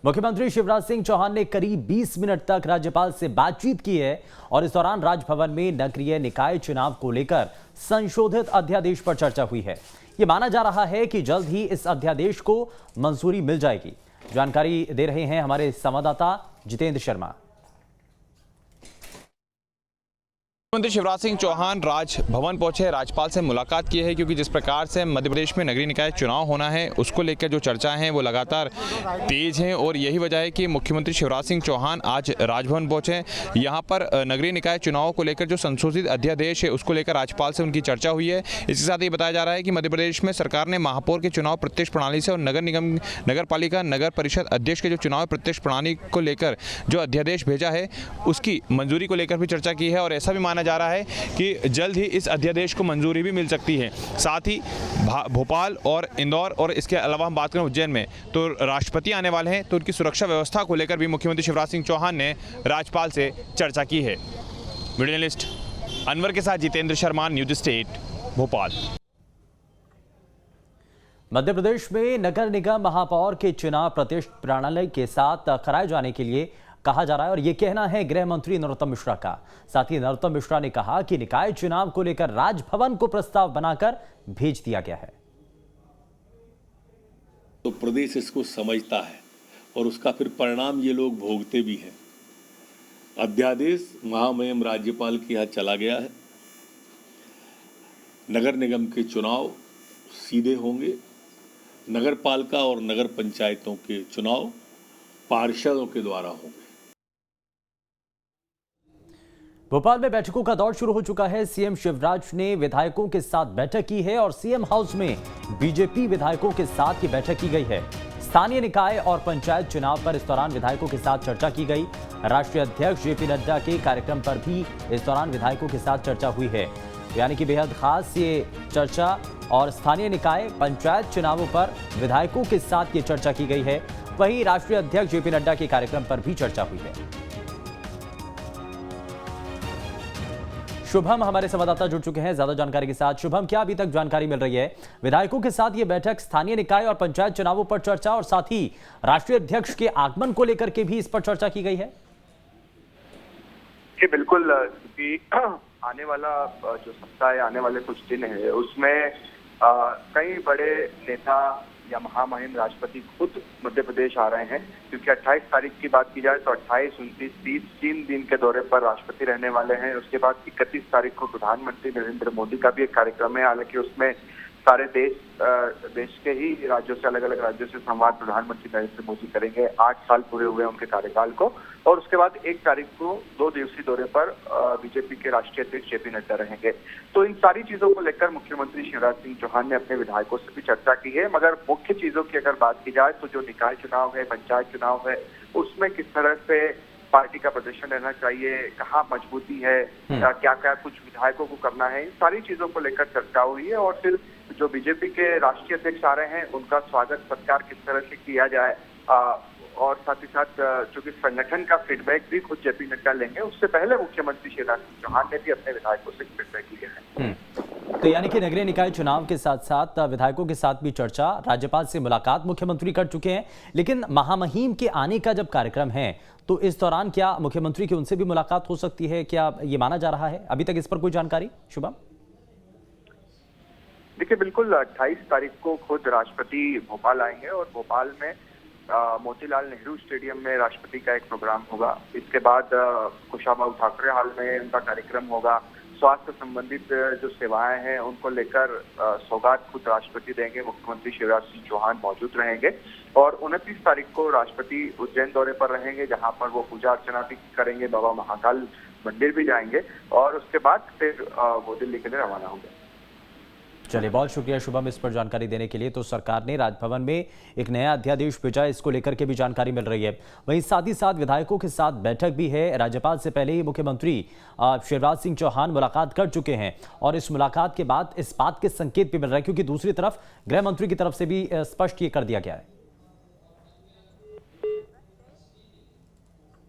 मुख्यमंत्री शिवराज सिंह चौहान ने करीब 20 मिनट तक राज्यपाल से बातचीत की है और इस दौरान राजभवन में नगरीय निकाय चुनाव को लेकर संशोधित अध्यादेश पर चर्चा हुई है। ये माना जा रहा है कि जल्द ही इस अध्यादेश को मंजूरी मिल जाएगी। जानकारी दे रहे हैं हमारे संवाददाता जितेंद्र शर्मा। मुख्यमंत्री शिवराज सिंह चौहान राजभवन पहुंचे, राज्यपाल से मुलाकात की है, क्योंकि जिस प्रकार से मध्य प्रदेश में नगरीय निकाय चुनाव होना है उसको लेकर जो चर्चा है वो लगातार तेज हैं और यही वजह है कि मुख्यमंत्री शिवराज सिंह चौहान आज राजभवन पहुंचे। यहां पर नगरीय निकाय चुनाव को लेकर जो संशोधित अध्यादेश है उसको लेकर राज्यपाल से उनकी चर्चा हुई है। इसके साथ ये बताया जा रहा है कि मध्य प्रदेश में सरकार ने महापौर के चुनाव प्रत्यक्ष प्रणाली से और नगर निगम, नगर पालिका, नगर परिषद अध्यक्ष के जो चुनाव प्रत्यक्ष प्रणाली को लेकर जो अध्यादेश भेजा है उसकी मंजूरी को लेकर भी चर्चा की है और ऐसा भी माना जा रहा है कि जल्द ही इस अध्यादेश को मंजूरी भी मिल सकती है। साथ ही भोपाल और इंदौर और इसके अलावा हम बात करें उज्जैन में तो राष्ट्रपति आने वाले हैं, तो उनकी सुरक्षा व्यवस्था को लेकर भी मुख्यमंत्री शिवराज सिंह चौहान ने राज्यपाल से चर्चा की है। वीडियो जर्नलिस्ट अनवर के साथ जितेंद्र शर्मा, न्यूज स्टेट, भोपाल। मध्य प्रदेश में नगर निगम महापौर के चुनाव प्रत्यक्ष प्रणाली के साथ कराए जाने के लिए कहा जा रहा है और ये कहना है गृह मंत्री नरोत्तम मिश्रा का। साथ ही नरोत्तम मिश्रा ने कहा कि निकाय चुनाव को लेकर राजभवन को प्रस्ताव बनाकर भेज दिया गया है। तो प्रदेश इसको समझता है और उसका फिर परिणाम ये लोग भोगते भी हैं। अध्यादेश महामहिम राज्यपाल के यहाँ चला गया है। नगर निगम के चुनाव सीधे होंगे। नगर पालिका और नगर पंचायतों के चुनाव पार्षदों के द्वारा होंगे। भोपाल में बैठकों का दौर शुरू हो चुका है। सीएम शिवराज ने विधायकों के साथ बैठक की है और सीएम हाउस में बीजेपी विधायकों के साथ की बैठक की गई है। स्थानीय निकाय और पंचायत चुनाव पर इस दौरान विधायकों के साथ चर्चा की गई। राष्ट्रीय अध्यक्ष जेपी नड्डा के कार्यक्रम पर भी इस दौरान विधायकों के साथ चर्चा हुई है। यानी कि बेहद खास ये चर्चा और स्थानीय निकाय पंचायत चुनावों पर विधायकों के साथ ये चर्चा की गई है। वहीं राष्ट्रीय अध्यक्ष जेपी नड्डा के कार्यक्रम पर भी चर्चा हुई है। शुभम हमारे संवाददाता जुड़ चुके हैं ज्यादा जानकारी के साथ। शुभम, क्या अभी तक जानकारी मिल रही है? विधायकों के साथ ये बैठक, स्थानीय निकाय और पंचायत चुनावों पर चर्चा और साथ ही राष्ट्रीय अध्यक्ष के आगमन को लेकर के भी इस पर चर्चा की गई है। जी बिल्कुल, क्योंकि आने वाला जो सप्ताह है, आने वाले कुछ दिन है, उसमें कई बड़े नेता या महामहिम राष्ट्रपति खुद मध्य प्रदेश आ रहे हैं। क्योंकि 28 तारीख की बात की जाए तो 28, 29, 30 3 दिन के दौरे पर राष्ट्रपति रहने वाले हैं। उसके बाद 31 तारीख को प्रधानमंत्री नरेंद्र मोदी का भी एक कार्यक्रम है। हालांकि उसमें सारे देश के ही राज्यों से, अलग अलग राज्यों से संवाद प्रधानमंत्री नरेंद्र मोदी करेंगे। 8 साल पूरे हुए उनके कार्यकाल को। और उसके बाद 1 तारीख को 2 दिवसीय दौरे पर बीजेपी के राष्ट्रीय अध्यक्ष जेपी नड्डा रहेंगे। तो इन सारी चीजों को लेकर मुख्यमंत्री शिवराज सिंह चौहान ने अपने विधायकों से भी चर्चा की है। मगर मुख्य चीजों की अगर बात की जाए तो जो निकाय चुनाव है, पंचायत चुनाव है, उसमें किस तरह से पार्टी का प्रदर्शन रहना चाहिए, कहाँ मजबूती है, क्या क्या कुछ विधायकों को करना है, इन सारी चीजों को लेकर चर्चा हुई है। और फिर जो बीजेपी के राष्ट्रीय अध्यक्ष आ रहे हैं उनका स्वागत सत्कार किस तरह से किया जाए, और साथ ही साथ चूंकि संगठन का फीडबैक भी खुद जेपी नड्डा लेंगे, उससे पहले मुख्यमंत्री शिवराज सिंह चौहान ने भी अपने विधायकों से फीडबैक लिया है। तो यानी कि नगरीय निकाय चुनाव के साथ साथ विधायकों के साथ भी चर्चा, राज्यपाल से मुलाकात मुख्यमंत्री कर चुके हैं। लेकिन महामहिम के आने का जब कार्यक्रम है तो इस दौरान क्या मुख्यमंत्री की उनसे भी मुलाकात हो सकती है, क्या ये माना जा रहा है? अभी तक इस पर कोई जानकारी शुभम? देखिए बिल्कुल, 28 तारीख को खुद राष्ट्रपति भोपाल आएंगे और भोपाल में मोतीलाल नेहरू स्टेडियम में राष्ट्रपति का एक प्रोग्राम होगा। इसके बाद कुशाभाऊ ठाकरे हॉल में उनका कार्यक्रम होगा। स्वास्थ्य संबंधित जो सेवाएं हैं उनको लेकर सौगात खुद राष्ट्रपति देंगे। मुख्यमंत्री शिवराज सिंह चौहान मौजूद रहेंगे। और 29 तारीख को राष्ट्रपति उज्जैन दौरे पर रहेंगे, जहां पर वो पूजा अर्चना भी करेंगे, बाबा महाकाल मंदिर भी जाएंगे और उसके बाद फिर वो दिल्ली के लिए रवाना होंगे। चलिए, बहुत शुक्रिया शुभम इस पर जानकारी देने के लिए। तो सरकार ने राजभवन में एक नया अध्यादेश भेजा, इसको लेकर के भी जानकारी मिल रही है। वहीं साथ ही साथ विधायकों के साथ बैठक भी है। राज्यपाल से पहले ही मुख्यमंत्री शिवराज सिंह चौहान मुलाकात कर चुके हैं और इस मुलाकात के बाद इस बात के संकेत भी मिल रहे हैं, क्योंकि दूसरी तरफ गृह मंत्री की तरफ से भी स्पष्ट ये कर दिया गया है।